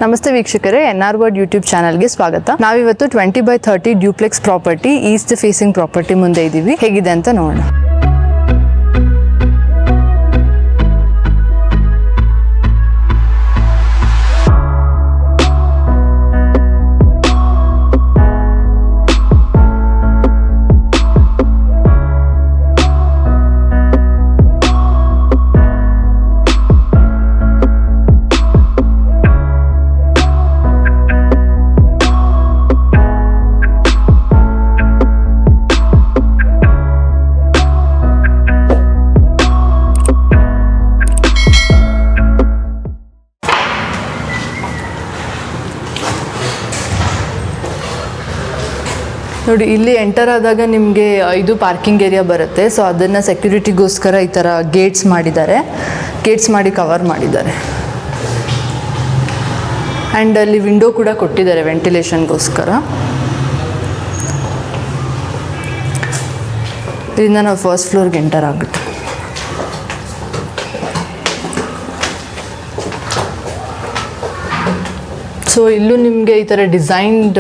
ನಮಸ್ತೆ ವೀಕ್ಷಕರೇ, NR word YouTube ಚಾನಲ್ಗೆ ಸ್ವಾಗತ. ನಾವಿವತ್ತು 20/30 duplex property East facing property ಮುಂದೆ ಇದ್ದೀವಿ. ಹೇಗಿದೆ ಅಂತ ನೋಡೋಣ. ನೋಡಿ, ಇಲ್ಲಿ ಎಂಟರ್ ಆದಾಗ ನಿಮಗೆ ಇದು ಪಾರ್ಕಿಂಗ್ ಏರಿಯಾ ಬರುತ್ತೆ. ಸೊ ಅದನ್ನು ಸೆಕ್ಯೂರಿಟಿಗೋಸ್ಕರ ಈ ಥರ ಗೇಟ್ಸ್ ಮಾಡಿ ಕವರ್ ಮಾಡಿದ್ದಾರೆ. ಆ್ಯಂಡ್ ಅಲ್ಲಿ ವಿಂಡೋ ಕೂಡ ಕೊಟ್ಟಿದ್ದಾರೆ ವೆಂಟಿಲೇಷನ್ಗೋಸ್ಕರ. ಇದರಿಂದ ನಾವು ಫಸ್ಟ್ ಫ್ಲೋರ್ಗೆ ಎಂಟರ್ ಆಗುತ್ತೆ. ಸೊ ಇಲ್ಲೂ ನಿಮಗೆ ಈ ಥರ ಡಿಸೈನ್ಡ್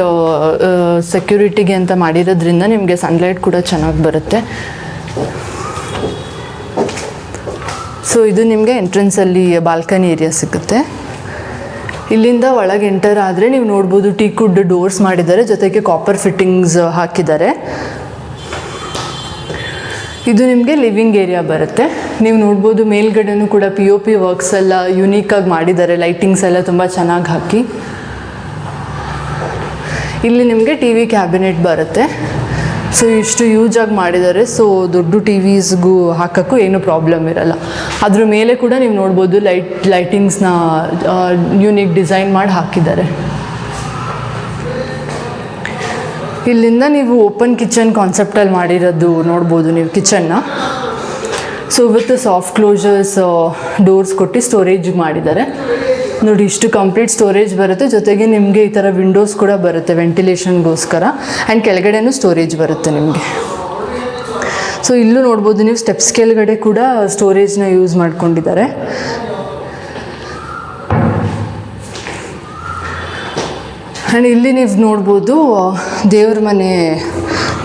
ಸೆಕ್ಯೂರಿಟಿಗೆ ಅಂತ ಮಾಡಿರೋದ್ರಿಂದ ನಿಮಗೆ ಸನ್ಲೈಟ್ ಕೂಡ ಚೆನ್ನಾಗಿ ಬರುತ್ತೆ. ಸೊ ಇದು ನಿಮಗೆ ಎಂಟ್ರೆನ್ಸಲ್ಲಿ ಬಾಲ್ಕನಿ ಏರಿಯಾ ಸಿಗುತ್ತೆ. ಇಲ್ಲಿಂದ ಒಳಗೆ ಎಂಟರ್ ಆದರೆ ನೀವು ನೋಡ್ಬೋದು ಟೀಕುಡ್ ಡೋರ್ಸ್ ಮಾಡಿದ್ದಾರೆ, ಜೊತೆಗೆ ಕಾಪರ್ ಫಿಟ್ಟಿಂಗ್ಸ್ ಹಾಕಿದ್ದಾರೆ. ಇದು ನಿಮಗೆ ಲಿವಿಂಗ್ ಏರಿಯಾ ಬರುತ್ತೆ. ನೀವು ನೋಡ್ಬೋದು ಮೇಲ್ಗಡೆನೂ ಕೂಡ POP ವರ್ಕ್ಸ್ ಎಲ್ಲ ಯುನೀಕಾಗಿ ಮಾಡಿದ್ದಾರೆ, ಲೈಟಿಂಗ್ಸ್ ಎಲ್ಲ ತುಂಬ ಚೆನ್ನಾಗಿ ಹಾಕಿ. ಇಲ್ಲಿ ನಿಮಗೆ TV ಕ್ಯಾಬಿನೆಟ್ ಬರುತ್ತೆ. ಸೊ ಇಷ್ಟು ಯೂಜಾಗಿ ಮಾಡಿದ್ದಾರೆ. ಸೊ ದೊಡ್ಡ TVಸ್ಗೂ ಹಾಕೋಕ್ಕೂ ಏನೂ ಪ್ರಾಬ್ಲಮ್ ಇರಲ್ಲ. ಅದ್ರ ಮೇಲೆ ಕೂಡ ನೀವು ನೋಡ್ಬೋದು ಲೈಟಿಂಗ್ಸ್ನ ಯೂನಿಕ್ ಡಿಸೈನ್ ಮಾಡಿ ಹಾಕಿದ್ದಾರೆ. ಇಲ್ಲಿಂದ ನೀವು ಓಪನ್ ಕಿಚನ್ ಕಾನ್ಸೆಪ್ಟಲ್ಲಿ ಮಾಡಿರೋದು ನೋಡ್ಬೋದು ನೀವು ಕಿಚನ್ನ. ಸೊ ವಿತ್ ಸಾಫ್ಟ್ ಕ್ಲೋಜರ್ಸ್ ಡೋರ್ಸ್ ಕೊಟ್ಟು ಸ್ಟೋರೇಜ್ ಮಾಡಿದ್ದಾರೆ. ನೋಡಿ, ಇಷ್ಟು ಕಂಪ್ಲೀಟ್ ಸ್ಟೋರೇಜ್ ಬರುತ್ತೆ. ಜೊತೆಗೆ ನಿಮಗೆ ಈ ಥರ ವಿಂಡೋಸ್ ಕೂಡ ಬರುತ್ತೆ ವೆಂಟಿಲೇಷನ್ಗೋಸ್ಕರ. ಆ್ಯಂಡ್ ಕೆಳಗಡೆನೂ ಸ್ಟೋರೇಜ್ ಬರುತ್ತೆ ನಿಮಗೆ. ಸೊ ಇಲ್ಲೂ ನೋಡ್ಬೋದು ನೀವು ಸ್ಟೆಪ್ಸ್ ಕೆಳಗಡೆ ಕೂಡ ಸ್ಟೋರೇಜ್ನ ಯೂಸ್ ಮಾಡ್ಕೊಂಡಿದ್ದಾರೆ. ಆ್ಯಂಡ್ ಇಲ್ಲಿ ನೀವು ನೋಡ್ಬೋದು ದೇವ್ರ ಮನೆ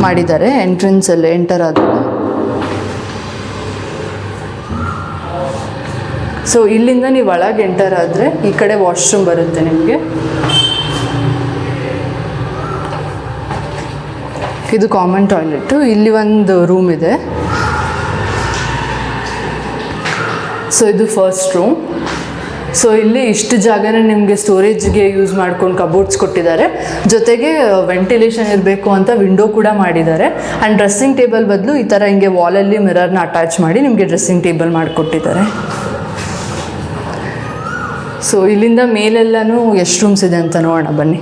ಮಾಡಿದ್ದಾರೆ ಎಂಟ್ರೆನ್ಸಲ್ಲಿ ಎಂಟರ್ ಆದಾಗ. ಸೊ ಇಲ್ಲಿಂದ ನೀವು ಒಳಗೆ ಎಂಟರ್ ಆದರೆ ಈ ಕಡೆ ವಾಶ್ರೂಮ್ ಬರುತ್ತೆ ನಿಮಗೆ. ಇದು ಕಾಮನ್ ಟಾಯ್ಲೆಟು. ಇಲ್ಲಿ ಒಂದು ರೂಮ್ ಇದೆ. ಸೊ ಇದು ಫಸ್ಟ್ ರೂಮ್. ಸೊ ಇಲ್ಲಿ ಇಷ್ಟು ಜಾಗನ ನಿಮಗೆ ಸ್ಟೋರೇಜ್ಗೆ ಯೂಸ್ ಮಾಡ್ಕೊಂಡು ಕಬೋರ್ಡ್ಸ್ ಕೊಟ್ಟಿದ್ದಾರೆ. ಜೊತೆಗೆ ವೆಂಟಿಲೇಷನ್ ಇರಬೇಕು ಅಂತ ವಿಂಡೋ ಕೂಡ ಮಾಡಿದ್ದಾರೆ. ಆ್ಯಂಡ್ ಡ್ರೆಸ್ಸಿಂಗ್ ಟೇಬಲ್ ಬದಲು ಈ ಥರ ಹಿಂಗೆ ವಾಲಲ್ಲಿ ಮಿರರ್ನ ಅಟ್ಯಾಚ್ ಮಾಡಿ ನಿಮಗೆ ಡ್ರೆಸ್ಸಿಂಗ್ ಟೇಬಲ್ ಮಾಡಿಕೊಟ್ಟಿದ್ದಾರೆ. ಸೊ ಇಲ್ಲಿಂದ ಮೇಲೆಲ್ಲನೂ ಎಷ್ಟು ರೂಮ್ಸ್ ಇದೆ ಅಂತ ನೋಡೋಣ ಬನ್ನಿ.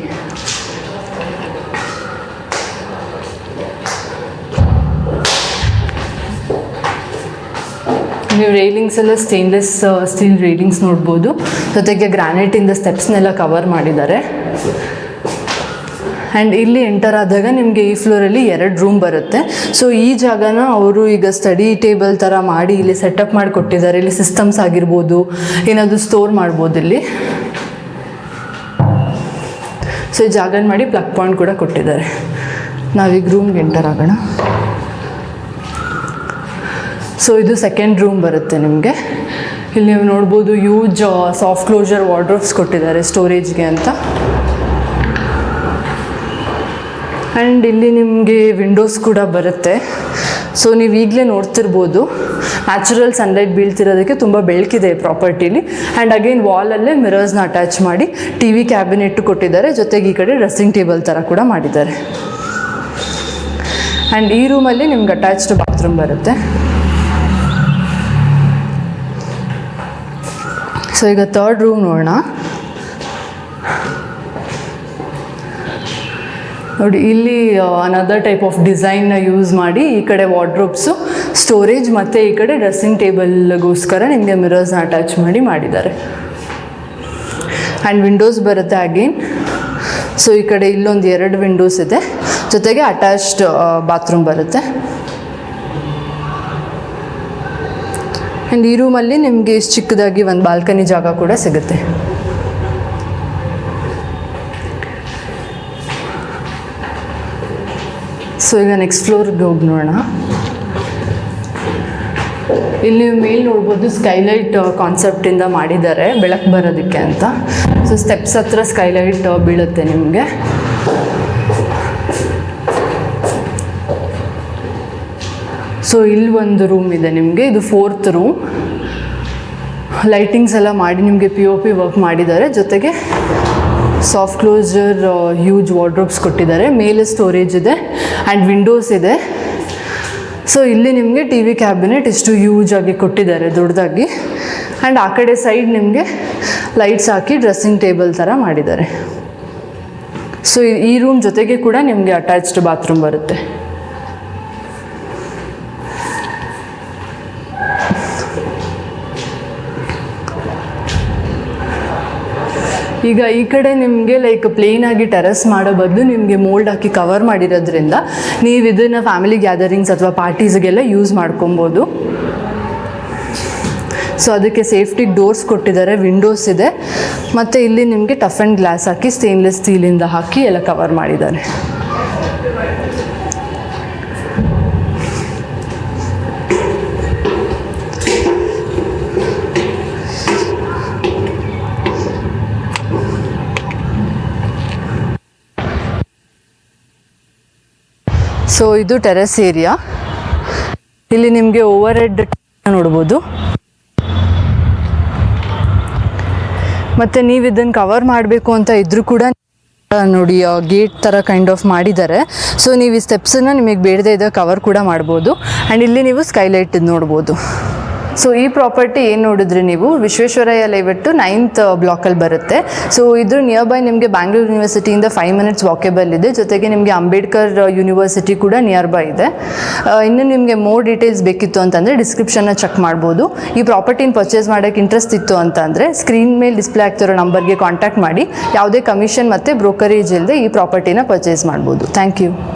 ನೀವು ರೈಲಿಂಗ್ಸ್ ಎಲ್ಲ ಸ್ಟೇನ್ಲೆಸ್ ಸ್ಟೀಲ್ ರೈಲಿಂಗ್ಸ್ ನೋಡ್ಬೋದು. ಜೊತೆಗೆ ಗ್ರಾನೈಟಿಂದ ಸ್ಟೆಪ್ಸ್ನೆಲ್ಲ ಕವರ್ ಮಾಡಿದ್ದಾರೆ. ಆ್ಯಂಡ್ ಇಲ್ಲಿ ಎಂಟರ್ ಆದಾಗ ನಿಮಗೆ ಈ ಫ್ಲೋರಲ್ಲಿ 2 ರೂಮ್ ಬರುತ್ತೆ. ಸೊ ಈ ಜಾಗನ ಅವರು ಈಗ ಸ್ಟಡಿ ಟೇಬಲ್ ಥರ ಮಾಡಿ ಇಲ್ಲಿ ಸೆಟಪ್ ಮಾಡಿ ಕೊಟ್ಟಿದ್ದಾರೆ. ಇಲ್ಲಿ ಸಿಸ್ಟಮ್ಸ್ ಆಗಿರ್ಬೋದು, ಏನಾದರೂ ಸ್ಟೋರ್ ಮಾಡ್ಬೋದು ಇಲ್ಲಿ. ಸೊ ಈ ಜಾಗನ ಮಾಡಿ ಪ್ಲಗ್ ಪಾಯಿಂಟ್ ಕೂಡ ಕೊಟ್ಟಿದ್ದಾರೆ. ನಾವೀಗ ರೂಮ್ಗೆ ಎಂಟರ್ ಆಗೋಣ. ಸೊ ಇದು ಸೆಕೆಂಡ್ ರೂಮ್ ಬರುತ್ತೆ ನಿಮಗೆ. ಇಲ್ಲಿ ನೀವು ನೋಡ್ಬೋದು ಯೂಜ್ ಸಾಫ್ಟ್ ಕ್ಲೋಜರ್ ವಾರ್ಡ್ರೋಬ್ಸ್ ಕೊಟ್ಟಿದ್ದಾರೆ ಸ್ಟೋರೇಜ್ಗೆ ಅಂತ. ಆ್ಯಂಡ್ ಇಲ್ಲಿ ನಿಮಗೆ ವಿಂಡೋಸ್ ಕೂಡ ಬರುತ್ತೆ. ಸೊ ನೀವು ಈಗಲೇ ನೋಡ್ತಿರ್ಬೋದು ನ್ಯಾಚುರಲ್ ಸನ್ಲೈಟ್ ಬೀಳ್ತಿರೋದಕ್ಕೆ ತುಂಬ ಬೆಳಕಿದೆ ಪ್ರಾಪರ್ಟಿಲಿ. ಆ್ಯಂಡ್ ಅಗೇನ್ ವಾಲಲ್ಲೇ ಮಿರರ್ಸ್ನ ಅಟ್ಯಾಚ್ ಮಾಡಿ TV ಕ್ಯಾಬಿನೆಟ್ ಕೊಟ್ಟಿದ್ದಾರೆ. ಜೊತೆಗೆ ಈ ಕಡೆ ಡ್ರೆಸ್ಸಿಂಗ್ ಟೇಬಲ್ ಥರ ಕೂಡ ಮಾಡಿದ್ದಾರೆ. ಆ್ಯಂಡ್ ಈ ರೂಮಲ್ಲಿ ನಿಮ್ಗೆ ಅಟ್ಯಾಚ್ಡ್ ಬಾತ್ರೂಮ್ ಬರುತ್ತೆ. ಸೊ ಈಗ ಥರ್ಡ್ ರೂಮ್ ನೋಡೋಣ. ನೋಡಿ, ಇಲ್ಲಿ ಅನದರ್ ಟೈಪ್ ಆಫ್ ಡಿಸೈನ್ನ ಯೂಸ್ ಮಾಡಿ ಈ ಕಡೆ ವಾರ್ಡ್ರೋಬ್ಸು, ಸ್ಟೋರೇಜ್ ಮತ್ತು ಈ ಕಡೆ ಡ್ರೆಸ್ಸಿಂಗ್ ಟೇಬಲ್ಗೋಸ್ಕರ ನಿಮಗೆ ಮಿರರ್ಸ್ನ ಅಟ್ಯಾಚ್ ಮಾಡಿದ್ದಾರೆ. ಆ್ಯಂಡ್ ವಿಂಡೋಸ್ ಬರುತ್ತೆ ಅಗೇನ್. ಸೊ ಈ ಕಡೆ ಇಲ್ಲೊಂದು 2 ವಿಂಡೋಸ್ ಇದೆ. ಜೊತೆಗೆ ಅಟ್ಯಾಚ್ಡ್ ಬಾತ್ರೂಮ್ ಬರುತ್ತೆ. ಆ್ಯಂಡ್ ಈ ರೂಮಲ್ಲಿ ನಿಮಗೆ ಚಿಕ್ಕದಾಗಿ ಒಂದು ಬಾಲ್ಕನಿ ಜಾಗ ಕೂಡ ಸಿಗುತ್ತೆ. ಸೊ ಈಗ ನೆಕ್ಸ್ಟ್ ಫ್ಲೋರ್ಗೆ ಹೋಗಿ ನೋಡೋಣ. ಇಲ್ಲಿ ನೀವು ಮೇಲೆ ನೋಡ್ಬೋದು ಸ್ಕೈಲೈಟ್ ಕಾನ್ಸೆಪ್ಟಿಂದ ಮಾಡಿದ್ದಾರೆ ಬೆಳಕು ಬರೋದಕ್ಕೆ ಅಂತ. ಸೊ ಸ್ಟೆಪ್ಸ್ ಹತ್ರ ಸ್ಕೈಲೈಟ್ ಬೀಳುತ್ತೆ ನಿಮಗೆ. ಸೊ ಇಲ್ಲಿ ಒಂದು ರೂಮ್ ಇದೆ ನಿಮಗೆ, ಇದು 4th ರೂಮ್. ಲೈಟಿಂಗ್ಸ್ ಎಲ್ಲ ಮಾಡಿ ನಿಮಗೆ POP ವರ್ಕ್ ಮಾಡಿದ್ದಾರೆ. ಜೊತೆಗೆ ಸಾಫ್ಟ್ ಕ್ಲೋಸರ್ ಹ್ಯೂಜ್ ವಾರ್ಡ್ರೋಬ್ಸ್ ಕೊಟ್ಟಿದ್ದಾರೆ. ಮೇಲೆ ಸ್ಟೋರೇಜ್ ಇದೆ ಆ್ಯಂಡ್ ವಿಂಡೋಸ್ ಇದೆ. ಸೊ ಇಲ್ಲಿ ನಿಮಗೆ TV ಕ್ಯಾಬಿನೆಟ್ ಇಷ್ಟು ಹ್ಯೂಜ್ ಆಗಿ ಕೊಟ್ಟಿದ್ದಾರೆ, ದೊಡ್ಡದಾಗಿ. ಆ್ಯಂಡ್ ಆ ಕಡೆ ಸೈಡ್ ನಿಮಗೆ ಲೈಟ್ಸ್ ಹಾಕಿ ಡ್ರೆಸ್ಸಿಂಗ್ ಟೇಬಲ್ ಥರ ಮಾಡಿದ್ದಾರೆ. ಸೊ ಈ ರೂಮ್ ಜೊತೆಗೆ ಕೂಡ ನಿಮಗೆ ಅಟ್ಯಾಚ್ಡ್ ಬಾತ್ರೂಮ್ ಬರುತ್ತೆ. ಈಗ ಈ ಕಡೆ ನಿಮಗೆ ಲೈಕ್ ಪ್ಲೇನ್ ಆಗಿ ಟೆರೆಸ್ ಮಾಡೋ ಬದಲು ನಿಮಗೆ ಮೋಲ್ಡ್ ಹಾಕಿ ಕವರ್ ಮಾಡಿರೋದ್ರಿಂದ ನೀವು ಇದನ್ನು ಫ್ಯಾಮಿಲಿ ಗ್ಯಾದರಿಂಗ್ಸ್ ಅಥವಾ ಪಾರ್ಟೀಸ್ಗೆಲ್ಲ ಯೂಸ್ ಮಾಡ್ಕೊಬೋದು. ಸೊ ಅದಕ್ಕೆ ಸೇಫ್ಟಿಗೆ ಡೋರ್ಸ್ ಕೊಟ್ಟಿದ್ದಾರೆ, ವಿಂಡೋಸ್ ಇದೆ. ಮತ್ತು ಇಲ್ಲಿ ನಿಮಗೆ ಟಫ್ ಆ್ಯಂಡ್ ಗ್ಲಾಸ್ ಹಾಕಿ ಸ್ಟೇನ್ಲೆಸ್ ಸ್ಟೀಲಿಂದ ಹಾಕಿ ಎಲ್ಲ ಕವರ್ ಮಾಡಿದ್ದಾರೆ. ಸೊ ಇದು ಟೆರೆಸ್ ಏರಿಯಾ. ಇಲ್ಲಿ ನಿಮಗೆ ಓವರ್ ಹೆಡ್ ನೋಡ್ಬೋದು. ಮತ್ತು ನೀವು ಇದನ್ನು ಕವರ್ ಮಾಡಬೇಕು ಅಂತ ಇದ್ರೂ ಕೂಡ ನೋಡಿ ಗೇಟ್ ಥರ ಕೈಂಡ್ ಆಫ್ ಮಾಡಿದ್ದಾರೆ. ಸೊ ನೀವು ಈ ಸ್ಟೆಪ್ಸನ್ನು ನಿಮಗೆ ಬೇಡದೇ ಇದ್ದ ಕವರ್ ಕೂಡ ಮಾಡ್ಬೋದು. ಆ್ಯಂಡ್ ಇಲ್ಲಿ ನೀವು ಸ್ಕೈಲೈಟ್ ನೋಡ್ಬೋದು. ಸೊ ಈ ಪ್ರಾಪರ್ಟಿ ಏನು ನೋಡಿದ್ರಿ ನೀವು, ವಿಶ್ವೇಶ್ವರಯ್ಯ ಲೇಔಟ್ 9th ಬ್ಲಾಕಲ್ಲಿ ಬರುತ್ತೆ. ಸೊ ಇದು ನಿಯರ್ ಬೈ ನಿಮಗೆ ಬ್ಯಾಂಗ್ಳೂರು ಯೂನಿವರ್ಸಿಟಿಯಿಂದ 5 minutes ವಾಕೇಬಲ್ ಇದೆ. ಜೊತೆಗೆ ನಿಮಗೆ ಅಂಬೇಡ್ಕರ್ ಯೂನಿವರ್ಸಿಟಿ ಕೂಡ ನಿಯರ್ ಬೈ ಇದೆ. ಇನ್ನು ನಿಮಗೆ ಮೋರ್ ಡೀಟೇಲ್ಸ್ ಬೇಕಿತ್ತು ಅಂತಂದರೆ ಡಿಸ್ಕ್ರಿಪ್ಷನ್ನ ಚೆಕ್ ಮಾಡ್ಬೋದು. ಈ ಪ್ರಾಪರ್ಟಿನ ಪರ್ಚೇಸ್ ಮಾಡೋಕ್ಕೆ ಇಂಟ್ರೆಸ್ಟ್ ಇತ್ತು ಅಂತಂದರೆ ಸ್ಕ್ರೀನ್ ಮೇಲೆ ಡಿಸ್ಪ್ಲೇ ಆಗ್ತಿರೋ ನಂಬರ್ಗೆ ಕಾಂಟ್ಯಾಕ್ಟ್ ಮಾಡಿ ಯಾವುದೇ ಕಮಿಷನ್ ಮತ್ತು ಬ್ರೋಕರೇಜ್ ಇಲ್ಲದೆ ಈ ಪ್ರಾಪರ್ಟಿನ ಪರ್ಚೇಸ್ ಮಾಡ್ಬೋದು. Thank you.